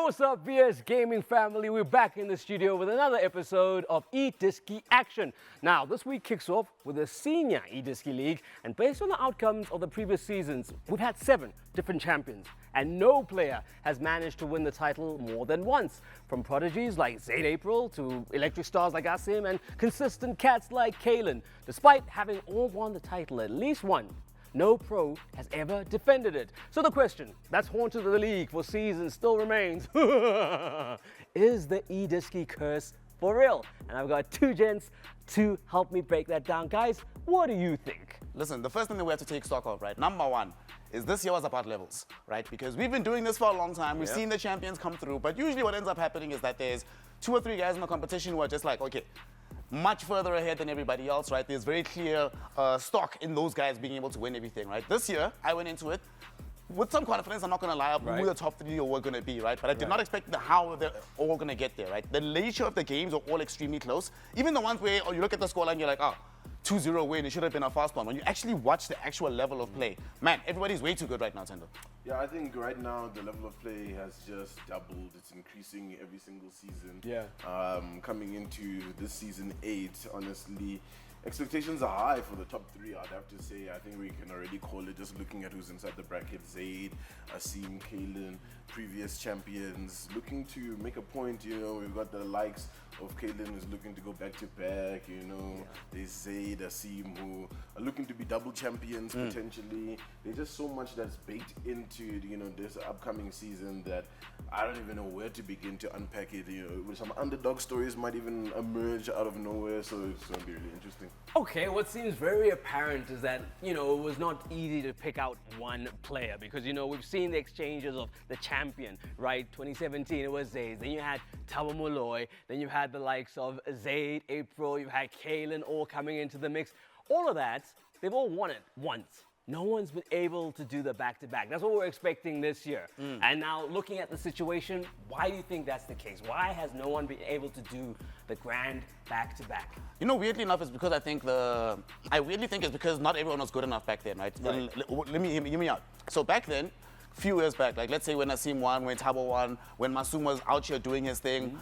What's up, VS Gaming family? We're back in the studio with another episode of eDiski Action. Now, this week kicks off with the Senior eDiski League, and based on the outcomes of the previous seasons, we've had 7 different champions, and no player has managed to win the title more than once. From prodigies like Zaid April to electric stars like Asim and consistent cats like Kalen. Despite having all won the title at least once, no pro has ever defended it. So the question that's haunted the league for seasons still remains, is the eDiski curse for real? And I've got 2 gents to help me break that down. Guys, what do you think? Listen, the first thing that we have to take stock of, right? Number one is this year was about levels, right? Because we've been doing this for a long time. We've seen the champions come through, but usually what ends up happening is that there's 2 or 3 guys in the competition who are just like, okay, much further ahead than everybody else, right? There's very clear stock in those guys being able to win everything, right? This year, I went into it with some confidence. I'm not going to lie, who the top 3 were going to be, right? But I did not expect how they're all going to get there, right? The nature of the games are all extremely close. Even the ones where you look at the scoreline, you're like, oh, 2-0 win, it should have been a fast one. When you actually watch the actual level of play, man, everybody's way too good right now, Tendo. Yeah, I think right now the level of play has just doubled. It's increasing every single season. Yeah. Coming into this season 8, honestly, expectations are high for the top 3, I'd have to say. I think we can already call it just looking at who's inside the bracket. Zaid, Asim, Kalen, previous champions, looking to make a point. You know, we've got the likes of Kalen who's looking to go back to back. You know, there's Zaid, Asim who are looking to be double champions potentially. There's just so much that's baked into, you know, this upcoming season that I don't even know where to begin to unpack it. You know, some underdog stories might even emerge out of nowhere, so it's going to be really interesting. Okay, what seems very apparent is that, you know, it was not easy to pick out one player because, you know, we've seen the exchanges of the champion, right? 2017, it was Zaid. Then you had Thabo Moloi. Then you had the likes of Zaid, April. You had Kalen all coming into the mix. All of that, they've all won it once. No one's been able to do the back-to-back. That's what we're expecting this year. And now looking at the situation, why do you think that's the case? Why has no one been able to do the grand back-to-back? You know, weirdly enough, it's because I weirdly think it's because not everyone was good enough back then, right? Let me hear me out. So back then, few years back, like let's say when Asim won, when Thabo won, when Masum was out here doing his thing,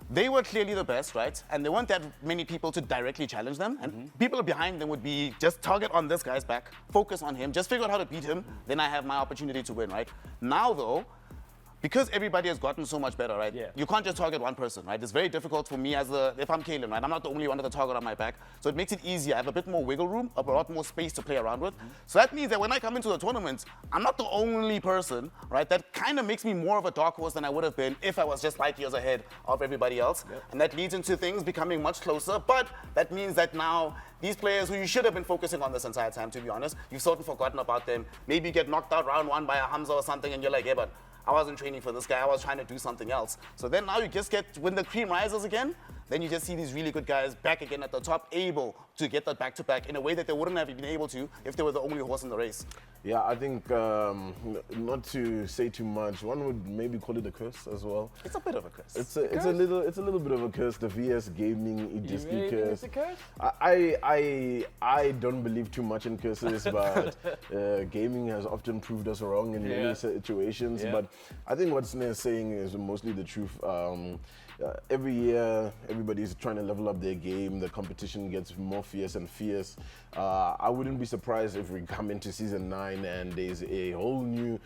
they were clearly the best, right? And there weren't that many people to directly challenge them. And people behind them would be just target on this guy's back, focus on him, just figure out how to beat him, then I have my opportunity to win, right? Now though, because everybody has gotten so much better, right? You can't just target one person, right? It's very difficult for me if I'm Kalen, right? I'm not the only one with a target on my back. So it makes it easier. I have a bit more wiggle room, a lot more space to play around with. So that means that when I come into the tournaments, I'm not the only person, right? That kind of makes me more of a dark horse than I would have been if I was just light years ahead of everybody else. And that leads into things becoming much closer. But that means that now these players who you should have been focusing on this entire time, to be honest, you've sort of forgotten about them. Maybe you get knocked out round 1 by a Hamza or something and you're like, yeah, but I wasn't training for this guy, I was trying to do something else. So then now you just get, when the cream rises again, then you just see these really good guys back again at the top, able to get that back-to-back in a way that they wouldn't have been able to if they were the only horse in the race. Yeah, I think, not to say too much, one would maybe call it a curse as well. It's a bit of a curse. It's a little bit of a curse, the VS Gaming eDiski curse. It's a curse? I don't believe too much in curses, but gaming has often proved us wrong in many situations. But I think what Sneh is saying is mostly the truth. Every year, everybody's trying to level up their game. The competition gets more fierce and fierce. I wouldn't be surprised if we come into season 9 and there's a whole new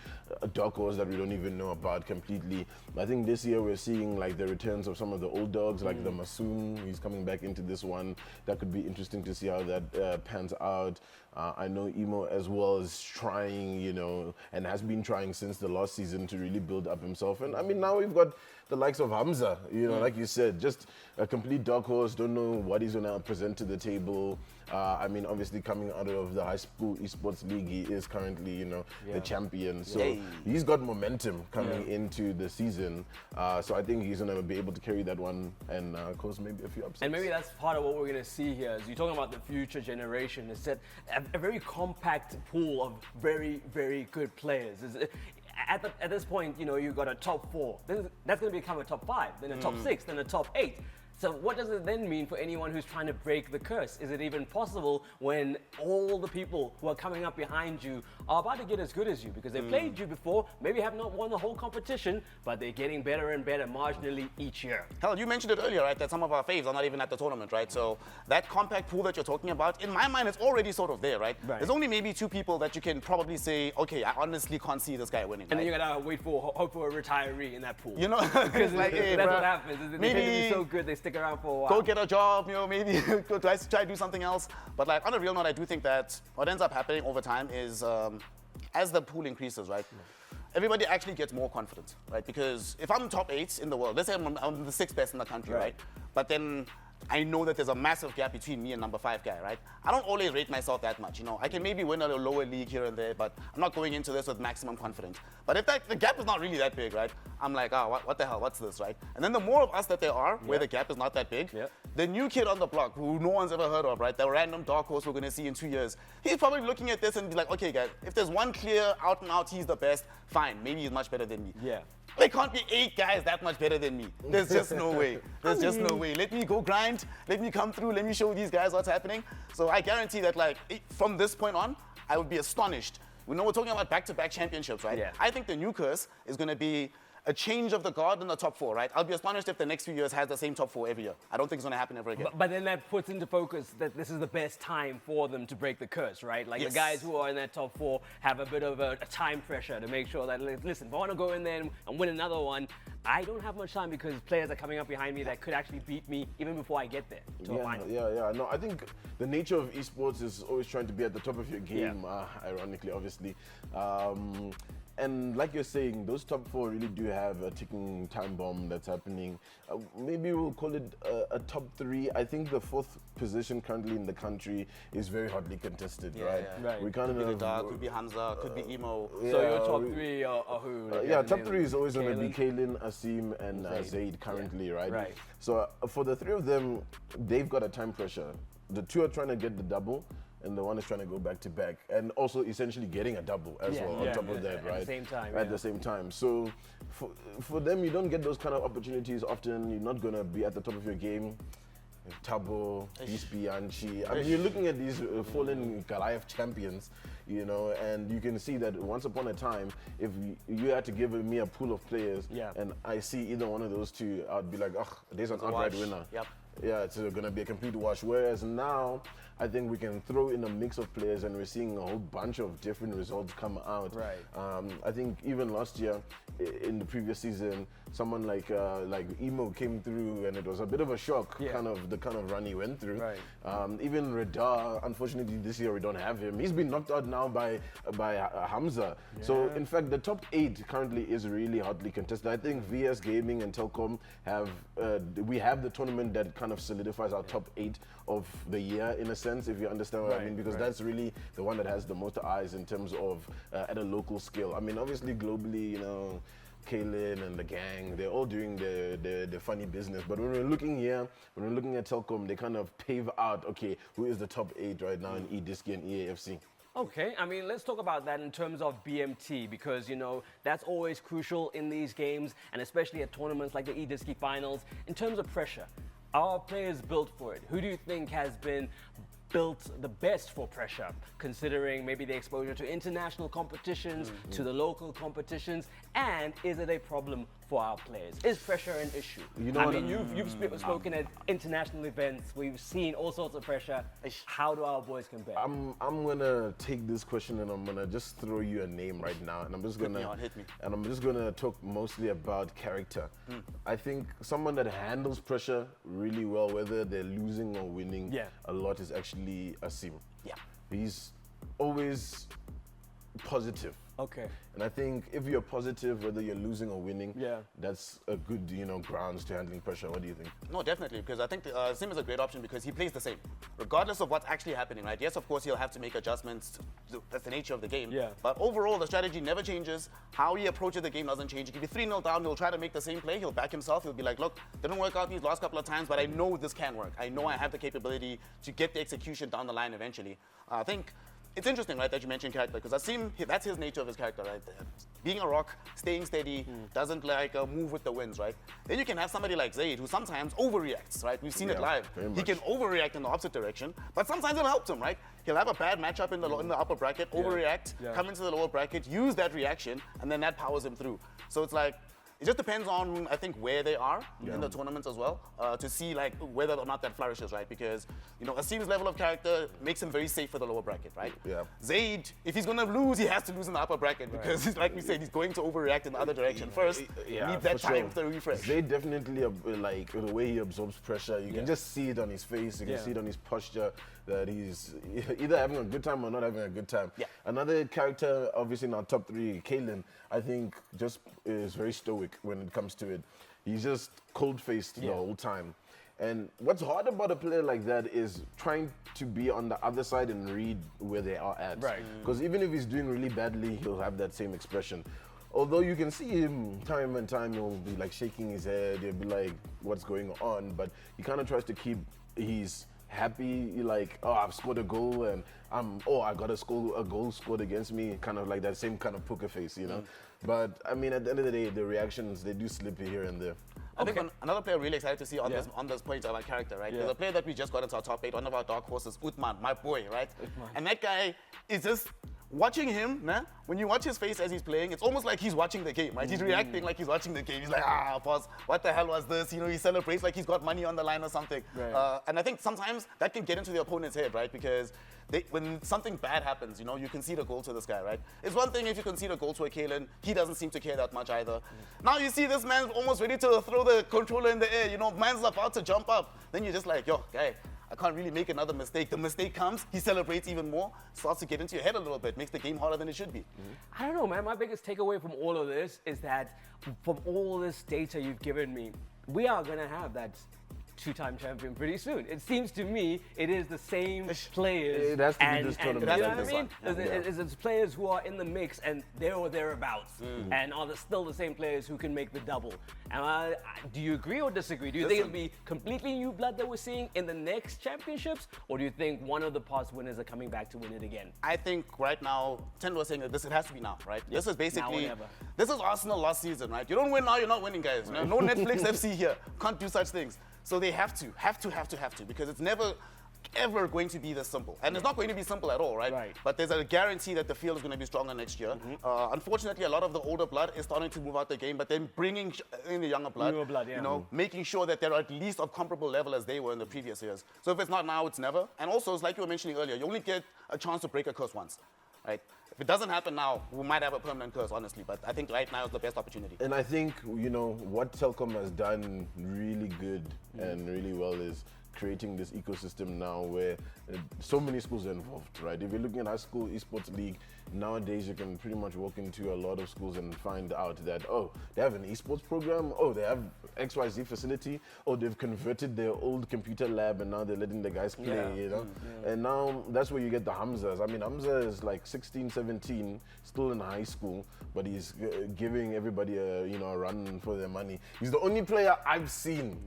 dog horse that we don't even know about completely. I think this year we're seeing like the returns of some of the old dogs, like the Masum. He's coming back into this one. That could be interesting to see how that pans out. I know Emo as well is trying, you know, and has been trying since the last season to really build up himself. And I mean, now we've got the likes of Hamza, you know, like you said, just a complete dark horse, don't know what he's going to present to the table. I mean, obviously coming out of the high school esports league, he is currently, you know, the champion. So he's got momentum coming into the season. So I think he's going to be able to carry that one and cause maybe a few upsets. And maybe that's part of what we're going to see here. Is you're talking about the future generation. It's that a very compact pool of very, very good players. At this point, you know, you've got a top 4. Then that's going to become a top 5, then a top 6, then a top 8. So what does it then mean for anyone who's trying to break the curse? Is it even possible when all the people who are coming up behind you are about to get as good as you because they played you before, maybe have not won the whole competition, but they're getting better and better marginally each year? Hell, you mentioned it earlier, right, that some of our faves are not even at the tournament, right? So that compact pool that you're talking about, in my mind, it's already sort of there, right? There's only maybe 2 people that you can probably say, okay, I honestly can't see this guy winning. And then you gotta hope for a retiree in that pool. You know, because like, hey, that's bruh, what happens. They tend to be so good, they stick around for a while. Go get a job, you know, maybe go try to do something else. But like on a real note, I do think that what ends up happening over time is as the pool increases, right? Everybody actually gets more confident, right? Because if I'm top 8 in the world, let's say I'm the 6th best in the country, right? But then I know that there's a massive gap between me and number 5 guy, right? I don't always rate myself that much, you know. I can maybe win a lower league here and there, but I'm not going into this with maximum confidence. But if the gap is not really that big, right? I'm like, oh, what the hell, what's this, right? And then the more of us that there are, where the gap is not that big, the new kid on the block who no one's ever heard of, right? The random dark horse we're gonna see in 2 years, he's probably looking at this and be like, okay, guys, if there's one clear out and out, he's the best, fine, maybe he's much better than me. There can't be 8 guys that much better than me. There's just no way. There's just no way. Let me go grind. Let me come through. Let me show these guys what's happening. So I guarantee that, like, from this point on, I would be astonished. We know we're talking about back-to-back championships, right? I think the new curse is going to be a change of the guard in the top 4, right? I'll be astonished if the next few years has the same top 4 every year. I don't think it's going to happen ever again. But then that puts into focus that this is the best time for them to break the curse, right? Like the guys who are in that top 4 have a bit of a time pressure to make sure that, listen, if I want to go in there and win another one, I don't have much time because players are coming up behind me that could actually beat me even before I get there to a final. No, I think the nature of esports is always trying to be at the top of your game, ironically, obviously. And like you're saying, those top 4 really do have a ticking time bomb that's happening. Maybe we'll call it a top 3. I think the 4th position currently in the country is very hotly contested, right? We kind Could be Dark, could be Hamza, could be Emo. So your top 3 are who? Top 3 is always going to be Kaylin, Asim, and Zaid currently, right? So for the 3 of them, they've got a time pressure. The 2 are trying to get the double, and the one is trying to go back to back, and also essentially getting a double as well on top of that, right? At the same time. At the same time. So for them, you don't get those kind of opportunities often. You're not going to be at the top of your game. Tabo, Bianchi. I mean, you're looking at these fallen Goliath champions, you know, and you can see that once upon a time, if you had to give me a pool of players, and I see either one of those 2, I'd be like, oh, there's an outright winner. Yeah, it's going to be a complete wash. Whereas now, I think we can throw in a mix of players, and we're seeing a whole bunch of different results come out. I think even last year, in the previous season, someone like Emo came through, and it was a bit of a shock, the kind of run he went through. Even Reda, unfortunately, this year we don't have him. He's been knocked out now by Hamza. So in fact, the top 8 currently is really hotly contested. I think VS Gaming and Telkom have we have the tournament that kind of solidifies our top 8 of the year, in a sense, if you understand what I mean, because that's really the one that has the most eyes in terms of at a local scale. I mean, obviously globally, you know, Kaylin and the gang, they're all doing the funny business. But when we're looking here, when we're looking at Telkom, they kind of pave out, okay, who is the top 8 right now in eDiski and EAFC. Okay, I mean, let's talk about that in terms of BMT, because, you know, that's always crucial in these games, and especially at tournaments like the eDiski finals. In terms of pressure, are players built for it? Who do you think has been built the best for pressure, considering maybe the exposure to international competitions, to the local competitions, and is it a problem for our players? Is pressure an issue? You know, I mean, you've spoken at international events. We've seen all sorts of pressure. How do our boys compare? I'm gonna take this question and I'm gonna just throw you a name right now, and I'm just gonna hit me. And I'm just gonna talk mostly about character. I think someone that handles pressure really well, whether they're losing or winning, a lot is actually Asim. He's always positive. Okay. And I think if you're positive, whether you're losing or winning, that's a good, you know, grounds to handling pressure. What do you think? No, definitely, because I think Sim is a great option because he plays the same, regardless of what's actually happening, right? Yes, of course, he'll have to make adjustments. That's the nature of the game. But overall, the strategy never changes. How he approaches the game doesn't change. He can be 3-0 down. He'll try to make the same play. He'll back himself. He'll be like, look, didn't work out these last couple of times, but I know this can work. I know I have the capability to get the execution down the line eventually. I think it's interesting, right, that you mentioned character, because that's his nature of his character, right? Being a rock, staying steady, doesn't like move with the winds, right? Then you can have somebody like Zaid who sometimes overreacts, right? We've seen it live. He can overreact in the opposite direction, but sometimes it helps him, right? He'll have a bad matchup in the upper bracket, overreact, come into the lower bracket, use that reaction, and then that powers him through. So it's like, it just depends on, I think, where they are in the tournaments as well, to see like whether or not that flourishes, right? Because, you know, Asim's level of character makes him very safe for the lower bracket, right? Yeah. Zaid, if he's going to lose, he has to lose in the upper bracket because, like we said, he's going to overreact in the other direction first. Need that time to refresh. Zaid definitely, like, the way he absorbs pressure, you can just see it on his face, you can see it on his posture, that he's either having a good time or not having a good time. Another character, obviously in our top three, Kalen, I think just is very stoic when it comes to it. He's just cold-faced the whole time. And what's hard about a player like that is trying to be on the other side and read where they are at. Right. Because even if he's doing really badly, he'll have that same expression. Although you can see him time and time, he'll be like shaking his head, he'll be like, what's going on? But he kind of tries to keep his happy, like, oh, I've scored a goal and I got a goal scored against me, kind of like that same kind of poker face, you know. But I mean, at the end of the day, the reactions, they do slip here and there. I think another player really excited to see on this point of our character, right? There's a player that we just got into our top 8, one of our dark horses, Uthman, my boy, right? And that guy is just watching him, when you watch his face as he's playing, it's almost like he's watching the game, right? He's reacting like he's watching the game. He's like, boss, what the hell was this? You know, he celebrates like he's got money on the line or something. And I think sometimes that can get into the opponent's head, right? Because when something bad happens, you know, you concede a goal to this guy, right? It's one thing if you concede a goal to a Kalen, he doesn't seem to care that much either. Now you see this man's almost ready to throw the controller in the air, you know, man's about to jump up. Then you're just like, yo, guy, I can't really make another mistake. The mistake comes, he celebrates even more, starts to get into your head a little bit, makes the game harder than it should be. I don't know, man. My biggest takeaway from all of this is that from all this data you've given me, we are going to have that two-time champion pretty soon. It seems to me it is the same players. It has to be this tournament. You know what I mean? It's players who are in the mix and there or thereabouts, and are still the same players who can make the double. And do you agree or disagree? Do you think it'll be completely new blood that we're seeing in the next championships, or do you think one of the past winners are coming back to win it again? I think right now, Tendo was saying that it has to be now, right? This is basically, this is Arsenal last season, right? You don't win now, you're not winning, guys. No Netflix FC here. Can't do such things. So they have to, because it's never, ever going to be this simple. And it's not going to be simple at all, right? But there's a guarantee that the field is going to be stronger next year. Unfortunately, a lot of the older blood is starting to move out the game, but then bringing in the younger blood, you know, making sure that they're at least of comparable level as they were in the previous years. So if it's not now, it's never. And also, it's like you were mentioning earlier, you only get a chance to break a curse once, right? If it doesn't happen now, we might have a permanent curse, honestly. But I think right now is the best opportunity. And I think, you know, what Telkom has done really good and really well is creating this ecosystem now where so many schools are involved, right? If you're looking at high school esports league, nowadays you can pretty much walk into a lot of schools and find out that, oh, they have an esports program, oh, they have XYZ facility, oh, they've converted their old computer lab and now they're letting the guys play, you know? And now that's where you get the Hamzas. I mean, Hamza is like 16, 17, still in high school, but he's giving everybody a run for their money. He's the only player I've seen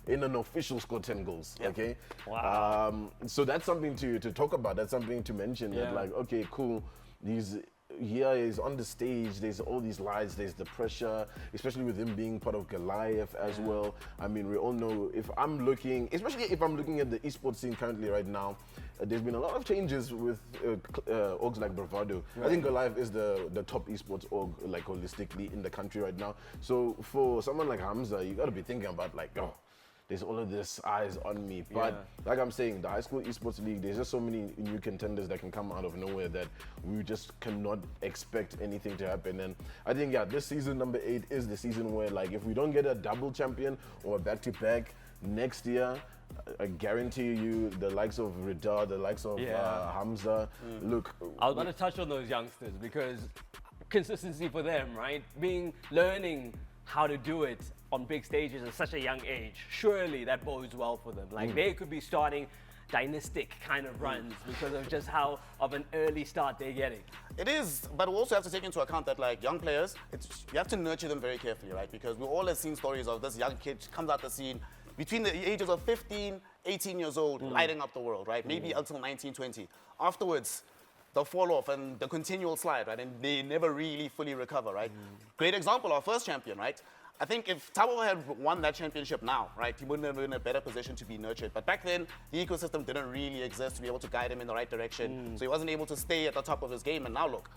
in an official score 10 goals, okay? Wow. So that's something to talk about. That's something to mention. That like, okay, cool. Here is on the stage, there's all these lights, there's the pressure, especially with him being part of Goliath as well. I mean, we all know especially if I'm looking at the esports scene currently right now, there's been a lot of changes with orgs like Bravado. I think Goliath is the top esports org, like holistically in the country right now. So for someone like Hamza, you gotta be thinking about like, oh, there's all of this eyes on me. But like I'm saying, the high school esports league, there's just so many new contenders that can come out of nowhere that we just cannot expect anything to happen. And I think, this season number 8 is the season where, like, if we don't get a double champion or a back-to-back next year, I guarantee you the likes of Rida, the likes of Hamza, look. I was going to touch on those youngsters because consistency for them, right? Learning how to do it on big stages at such a young age, surely that bodes well for them. Like they could be starting dynastic kind of runs because of just how of an early start they're getting. It is, but we also have to take into account that like young players, you have to nurture them very carefully, right? Because we all have seen stories of this young kid comes out the scene between the ages of 15, 18 years old, lighting up the world, right? Maybe until 19, 20. Afterwards, the fall off and the continual slide, right? And they never really fully recover, right? Great example, our first champion, right? I think if Thabo had won that championship now, right, he wouldn't have been in a better position to be nurtured. But back then, the ecosystem didn't really exist to be able to guide him in the right direction. So he wasn't able to stay at the top of his game. And now look,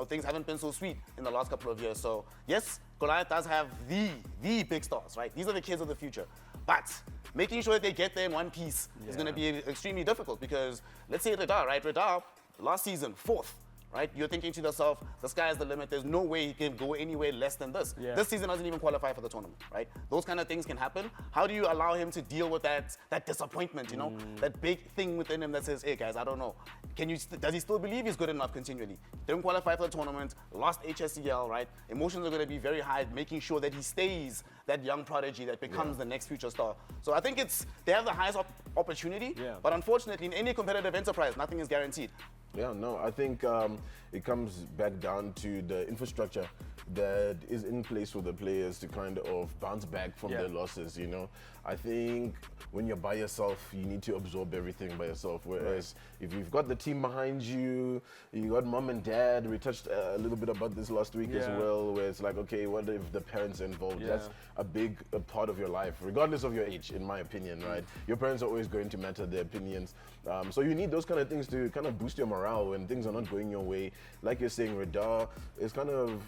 things haven't been so sweet in the last couple of years. So yes, Goliath does have the big stars, right? These are the kids of the future. But making sure that they get there in one piece is going to be extremely difficult because let's say Radar, right? Radar, last season, 4th. Right? You're thinking to yourself, the sky is the limit. There's no way he can go anywhere less than this. This season doesn't even qualify for the tournament, right? Those kind of things can happen. How do you allow him to deal with that disappointment, that big thing within him that says, hey guys, I don't know. Does he still believe he's good enough continually? Didn't qualify for the tournament, lost HSCL, right? Emotions are going to be very high, making sure that he stays that young prodigy that becomes the next future star. So I think they have the highest opportunity, but unfortunately in any competitive enterprise, nothing is guaranteed. Yeah, no, I think it comes back down to the infrastructure that is in place for the players to kind of bounce back from their losses, I think when you're by yourself, you need to absorb everything by yourself. Whereas if you've got the team behind you, you got mom and dad. We touched a little bit about this last week as well, where it's like, okay, what if the parents are involved? That's a big part of your life, regardless of your age, in my opinion, right? Your parents are always going to matter, their opinions. So you need those kind of things to kind of boost your morale when things are not going your way. Like you're saying, Radar is kind of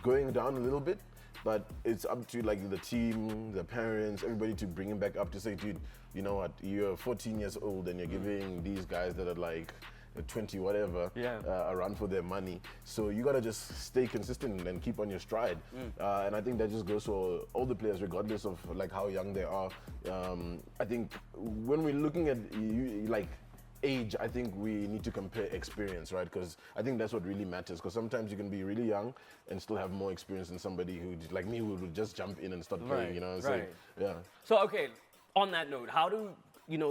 going down a little bit. But it's up to like the team, the parents, everybody to bring him back up to say, dude, you know what? You're 14 years old and you're giving these guys that are like 20 whatever a run for their money. So you gotta just stay consistent and keep on your stride. And I think that just goes for all the players, regardless of like how young they are. I think when we're looking at age, I think we need to compare experience, right? Because I think that's what really matters. Because sometimes you can be really young and still have more experience than somebody who, like me, who would just jump in and start playing. You know what I'm saying? So okay, on that note, how do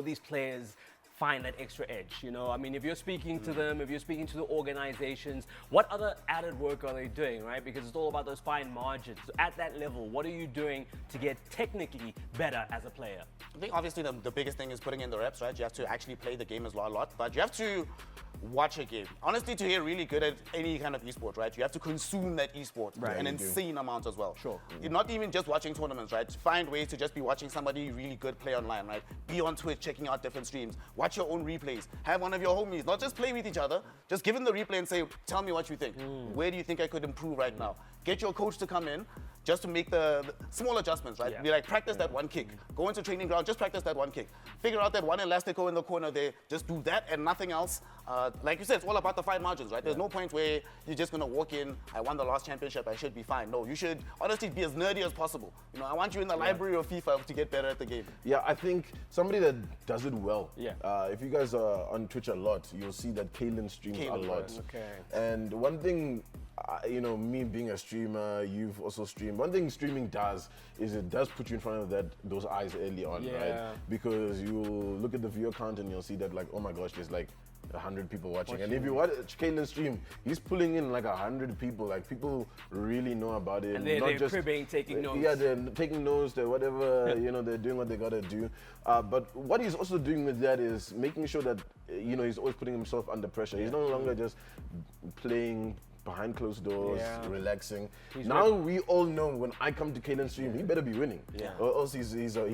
these players find that extra edge? I mean, if you're speaking to them, if you're speaking to the organizations, what other added work are they doing, right? Because it's all about those fine margins. At that level, what are you doing to get technically better as a player? I think obviously the biggest thing is putting in the reps, right? You have to actually play the game as a lot, but you have to watch a game. Honestly, to get really good at any kind of esport, right? You have to consume that esport an insane amount as well. You're not even just watching tournaments, right? Find ways to just be watching somebody really good play online, right? Be on Twitch, checking out different streams. Watch your own replays. Have one of your homies, not just play with each other, just give them the replay and say, tell me what you think. Where do you think I could improve right now? Get your coach to come in just to make the small adjustments, right? Be like, practice that one kick. Go into training ground, just practice that one kick. Figure out that one elastico in the corner there, just do that and nothing else. Like you said, it's all about the fine margins, right? There's no point where you're just gonna walk in, I won the last championship, I should be fine. No, you should honestly be as nerdy as possible. I want you in the library of FIFA to get better at the game. Yeah, I think somebody that does it well. If you guys are on Twitch a lot, you'll see that Kalen streams a lot. And one thing, me being a streamer, you've also streamed. One thing streaming does is it does put you in front of those eyes early on, right? Because you'll look at the viewer count and you'll see that like, oh my gosh, there's like 100 people watching. And if you watch Kalen stream, he's pulling in like 100 people. Like people really know about it. And they're just cribbing, taking notes. Yeah, they're taking notes. They're whatever. They're doing what they gotta do. But what he's also doing with that is making sure that he's always putting himself under pressure. He's no longer just playing behind closed doors, relaxing. Now we all know when I come to Kalen's stream, he better be winning, or else he's a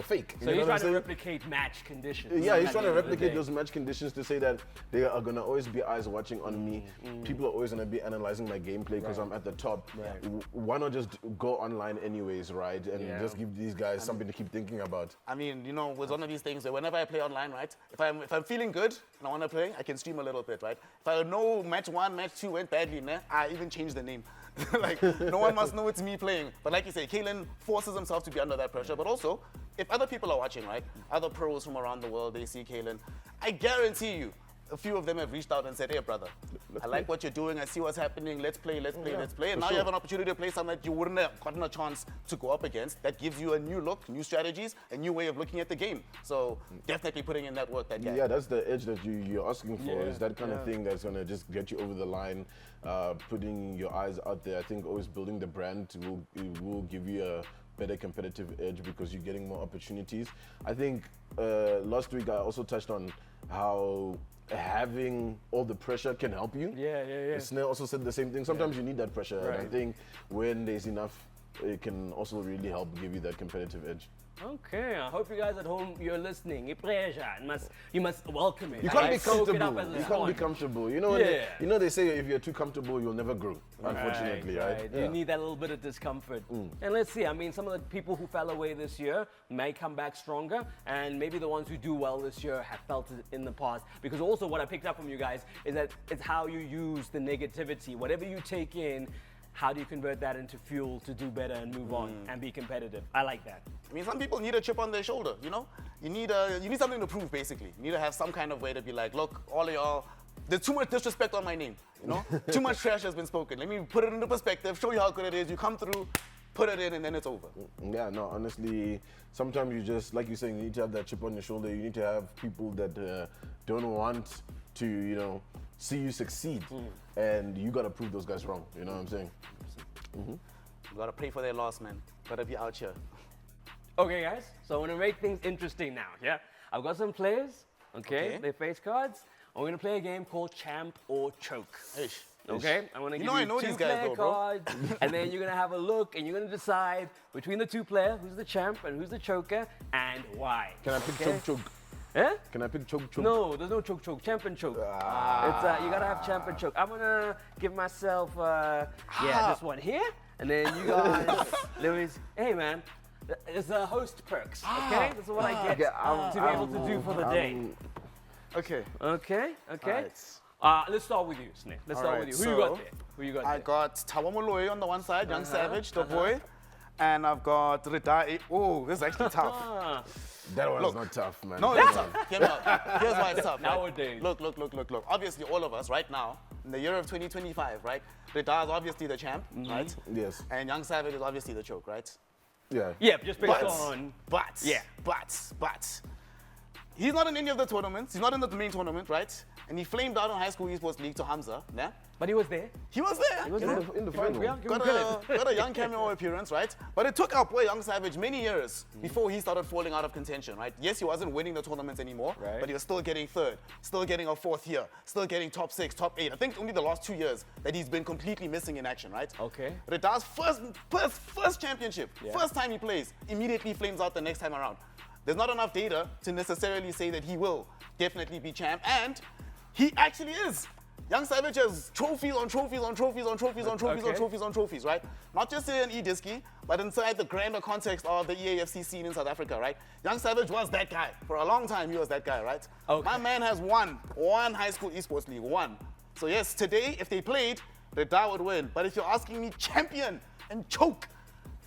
fake. So he's trying to replicate match conditions. Yeah, he's trying to replicate those match conditions to say that there are gonna always be eyes watching on me. People are always gonna be analyzing my gameplay because I'm at the top. Why not just go online anyways, right? And just give these guys something to keep thinking about. I mean, with one of these things, whenever I play online, right? If I'm feeling good and I want to play, I can stream a little bit, right? If I know match 1, match 2 went badly, I even changed the name. Like, no one must know it's me playing. But like you say, Kalen forces himself to be under that pressure. But also, if other people are watching, right, other pros from around the world, they see Kalen, I guarantee you, a few of them have reached out and said, hey, brother, I like what you're doing. I see what's happening. Let's play. And now you have an opportunity to play something that you wouldn't have gotten a chance to go up against. That gives you a new look, new strategies, a new way of looking at the game. So definitely putting in that work. Yeah, that's the edge that you're asking for. Is that kind of thing that's going to just get you over the line, putting your eyes out there. I think always building the brand will give you a better competitive edge because you're getting more opportunities. I think last week I also touched on how having all the pressure can help you. Yeah. Snell also said the same thing. Sometimes you need that pressure. And I Right. think when there's enough, it can also really help give you that competitive edge. Okay, I hope you guys at home, you're listening. You must welcome it. You can't be Soak it up comfortable. as You it's can't be on. comfortable. You know, Yeah. they say if you're too comfortable, you'll never grow. Unfortunately, right? You need that little bit of discomfort. And let's see, I mean, some of the people who fell away this year may come back stronger, and maybe the ones who do well this year have felt it in the past. Because also what I picked up from you guys is that it's how you use the negativity. Whatever you take in, how do you convert that into fuel to do better and move on and be competitive? I like that. I mean, some people need a chip on their shoulder, you know? You need something to prove, basically. You need to have some kind of way to be like, look, all of y'all, there's too much disrespect on my name, you know? Too much trash has been spoken. Let me put it into perspective, show you how good it is. You come through, put it in, and then it's over. Yeah, no, honestly, sometimes you just, like you're saying, you need to have that chip on your shoulder. You need to have people that don't want to, you know, see you succeed. And you got to prove those guys wrong. You know what I'm saying? You gotta pray for their loss, man. Gotta be out here. Okay, guys, so I want to make things interesting now, yeah? I've got some players, okay? They face cards. I'm going to play a game called Champ or Choke. Ish. Okay, I'm gonna give know I you know two these guys player though, bro. cards, and then you're gonna have a look, and you're gonna decide between the two players who's the champ and who's the choker, and why. Can I pick Okay? choke? Eh? Can I pick choke? No, there's no choke. Champ and choke. It's you gotta have champ and choke. I'm gonna give myself this one here, and then you guys, Louis. Hey man, it's the host perks. Okay, this is what I get to be able to do for the day. Okay. Okay. Alright. Let's start with you, Snake. Let's start Alright, with you. Who you got so there? Who you got I there? got Tawamoloy on the one side, Young Savage, the boy. And I've got Ridai. Oh, this is actually tough. Ah, That one's Look. not tough, man. No, it's tough. Hear me out. Here's why it's tough. right? Nowadays. Look. Obviously, all of us right now, in the year of 2025, right? Ridai is obviously the champ, right? Yes. And Young Savage is obviously the choke, right? Yeah. yeah, just based But, on. but, Yeah. but, he's not in any of the tournaments. He's not in the main tournament, right? And he flamed out on High School Esports League to Hamza, yeah? But he was there. He was there. He was In there. the Give him- final. yeah, give him Got credit. a young cameo appearance, right? But it took our boy Young Savage many years before he started falling out of contention, right? Yes, he wasn't winning the tournaments anymore, Right. but he was still getting third, still getting a fourth here, still getting top 6, top 8. I think only the last 2 years that he's been completely missing in action, right? Okay. Redah's first championship, first time he plays, immediately flames out the next time around. There's not enough data to necessarily say that he will definitely be champ, and he actually is. Young Savage has trophies on trophies on trophies on trophies on trophies on Okay. trophies on trophies, right? Not just in eDiski, but inside the grander context of the EAFC scene in South Africa, right? Young Savage was that guy. For a long time, he was that guy, right? Okay. My man has won High School Esports League, one. So yes, today, if they played, Redah would win. But if you're asking me champion and choke,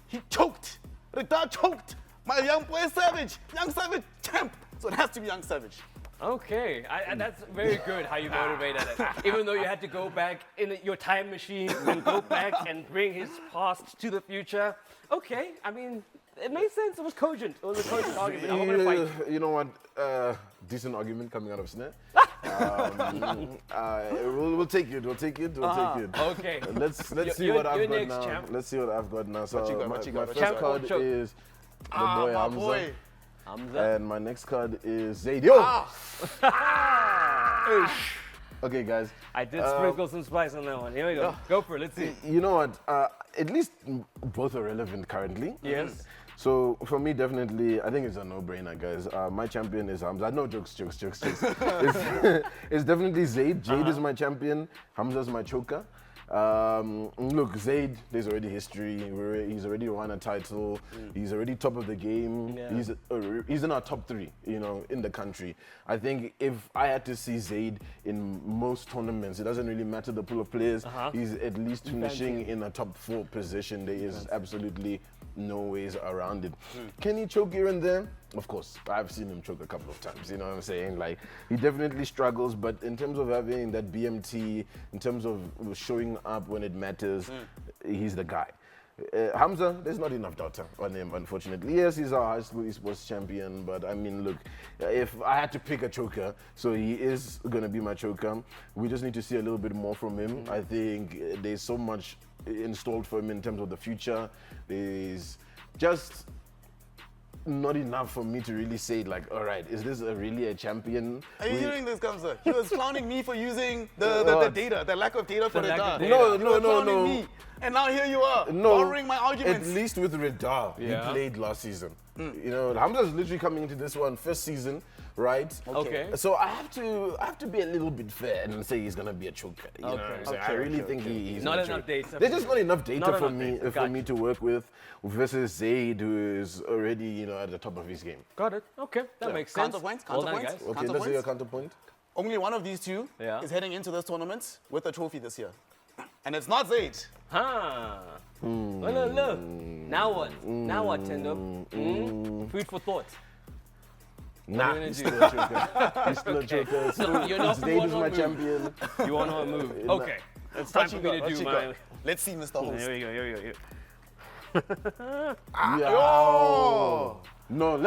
he choked. Redah choked. My young boy Savage, Young Savage champ. So it has to be Young Savage. Okay, that's very good how you motivated it. Even though you had to go back in your time machine and go back and bring his past to the future. Okay, I mean, it made sense. It was cogent. It was a cogent argument. I'm not gonna fight you. You know what? Decent argument coming out of Snare. We'll take it. We'll take it. Okay. Let's see You're what I've got next, now. champ. Let's see what I've got now. So What you got? my, What you my got? first Champ or card choke? is the boy my Hamza, boy. Hamza. and my next card is Zaid. Yo. Ah. Okay, guys. I did sprinkle some spice on that one. Here we go. Go for it. Let's see. You know what? At least both are relevant currently. Yes. So for me, definitely, I think it's a no-brainer, guys. My champion is Hamza. No jokes. It's definitely Zaid. Jade is my champion. Hamza's my choker. Look, Zaid, there's already history. He's already won a title. He's already top of the game. Yeah. He's in our top 3, you know, in the country. I think if I had to see Zaid in most tournaments, it doesn't really matter the pool of players. He's at least finishing in a top 4 position. There is absolutely no ways around it. Can he choke here and there? Of course, I've seen him choke a couple of times, you know what I'm saying? Like, he definitely struggles, but in terms of having that BMT, in terms of showing up when it matters, he's the guy. Hamza, there's not enough data on him, unfortunately. Yes, he's our high school esports champion, but I mean, look, if I had to pick a choker, so he is going to be my choker. We just need to see a little bit more from him. I think there's so much installed for him in terms of the future. There's just not enough for me to really say, like, all right, is this really a champion? Are you hearing this, Kamsa? He was clowning me for using the data, the lack of data for lack radar. of data. No, You were clowning no. me. And now here you are, No, borrowing my arguments. At least with Radar, he Yeah. played last season. You know, Hamza's literally coming into this one first season, right? Okay. So I have to be a little bit fair and say he's gonna be a choker. You know what I'm saying? I really think he's Not a enough choker. data. There's just not enough data Not for enough me data. for me to work with versus Zaid, who is already, you know, at the top of his game. Got it. Okay, that makes sense. Counterpoint, Well done, counterpoint. guys. Okay, let's do your counterpoint. Only one of these two Yeah. is heading into this tournament with a trophy this year. And it's not Zaid. Huh. Well, look. Now what? Now what, Tendo? Food for thought. Nah, you gonna he's do? still a choker. He's still a choker. So you're not Zaid is my move. champion. You want to move? Okay. It's time for me to do my. Let's see, Mr. Host. Here we go. Here we go. Here. Yo. No,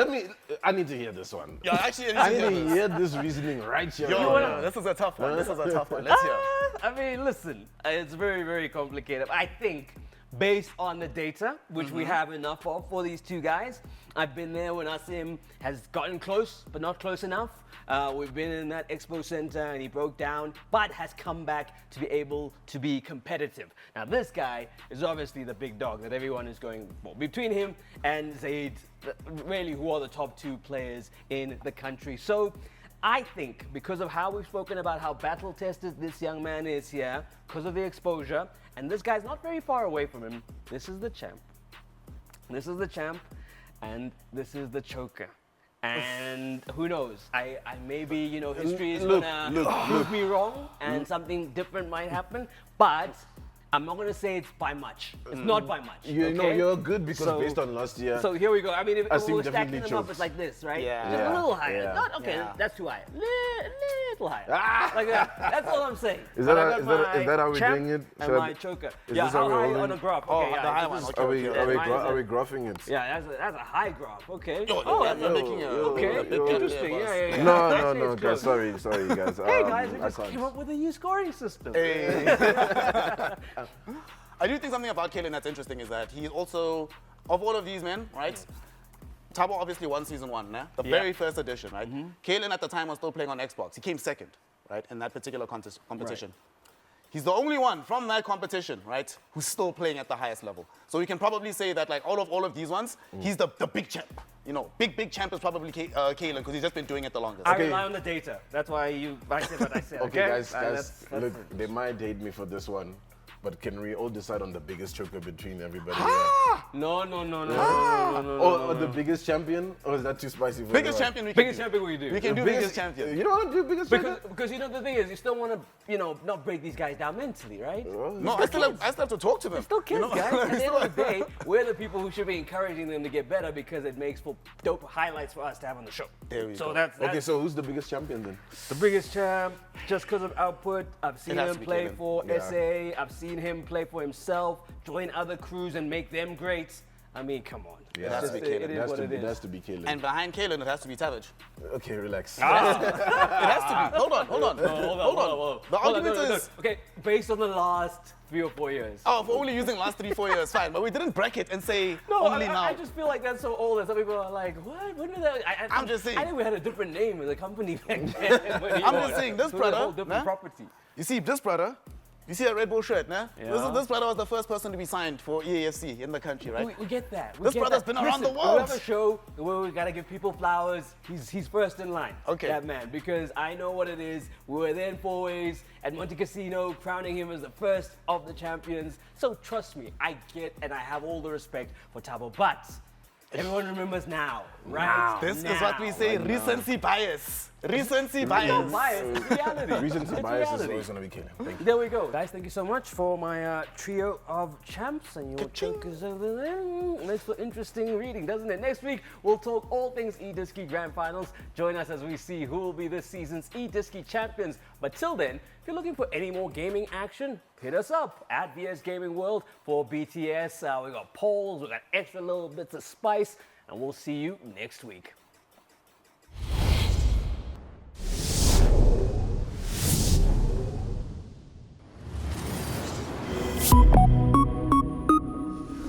I need to hear this one. Yeah, actually, I need to this. hear this reasoning right here. Yo, this is a tough one. This is a tough one. Let's hear. I mean, listen, it's very, very complicated. I think based on the data, which we have enough of for these two guys, I've been there when Asim has gotten close, but not close enough. We've been in that expo center and he broke down, but has come back to be able to be competitive. Now, this guy is obviously the big dog that everyone is going for. Between him and Zaid, really, who are the top two players in the country. So, I think because of how we've spoken about how battle tested this young man is here, because of the exposure, and this guy's not very far away from him, this is the champ. This is the champ, and this is the choker. And who knows? I maybe, you know, history is gonna prove me wrong, and something different might happen, but I'm not gonna say it's by much. It's not by much. You know, okay? you're good because So- based on last year. So here we go. I mean, if Asim we're definitely stacking them up, chokes. it's like this, right? Yeah. Just a Yeah. little higher. Yeah. Not, okay, Yeah. that's too high. Little higher. Like that. That's all I'm saying. Is But that I how- got is that- my is that how we're champ doing it? And Should I- my choker. is Yeah, this how how we're high rolling? on a graph? Oh, Okay, the yeah. high this one, is- okay. Are we graphing it? Yeah, that's a high graph. Okay. Yo, oh, you're that's making a okay. big Interesting. boss. Yeah. No, Actually, no, it's guys. close. Sorry, guys. Hey guys, we I just can't. came up with a new scoring system. I do think something about Kalen that's interesting is that he's also, of all of these men, right? Tabo obviously won season one, né? The very first edition, right? Kalen at the time was still playing on Xbox. He came second, right, in that particular competition. He's the only one from that competition, right, who's still playing at the highest level. So we can probably say that, like, all of these ones, he's the big champ. You know, big champ is probably Kalen because he's just been doing it the longest. I rely on the data. That's why I said what I said. Okay, guys, That's look, it. they might hate me for this one, but can we all decide on the biggest choker between everybody? No. Or the biggest champion? Or is that too spicy for Biggest everyone? champion we can Biggest do. champion we do. We can do biggest champion. You don't want to do biggest champion? Because you know the thing is, you still want to, you know, not break these guys down mentally, right? No, I still have to talk to them. Still kids, You know? guys. At the end of the day, we're the people who should be encouraging them to get better because it makes for dope highlights for us to have on the show. There we so go. that's Okay, so who's the biggest champion then? the biggest champ. Just because of output, I've seen has him to be play Kalen. for Yeah. SA. I've seen him play for himself, join other crews and make them great. I mean, come on. Yeah. It has to be Kalen. It is what it It has is. to be Kalen. And behind Kalen, it has to be Savage. Okay, relax. It has to be. Hold on. Hold on. The Hold on, argument no. is, Okay, based on the last 3 or 4 years. oh, if we're only using last 3-4 years, fine. But we didn't bracket and say No, only now. I just feel like that's so old that some people are like, what? When did that? I'm just saying. I think we had a different name as a company back then. I'm just saying, this It was a whole brother, different nah? property. You see, this brother, you see a Red Bull shirt, nah? Yeah. This brother was the first person to be signed for EAFC in the country, right? We get that. This brother's been around the world. We have a show where we gotta give people flowers. He's first in line. Okay. That man, because I know what it is. We were there in 4 ways at Monte Casino, crowning him as the first of the champions. So trust me, I get and I have all the respect for Tabo. But everyone remembers now, right? This is what we say, recency bias. Recency bias. No bias, it's reality. Recency It's bias is reality. always going to be Kalen. Thank you. There we go. Guys, thank you so much for my trio of champs and your chokers over there. Makes for interesting reading, doesn't it? Next week, we'll talk all things eDiski Grand Finals. Join us as we see who will be this season's eDiski champions. But till then, if you're looking for any more gaming action, hit us up at VS Gaming World for BTS. We got polls, we got extra little bits of spice, and we'll see you next week.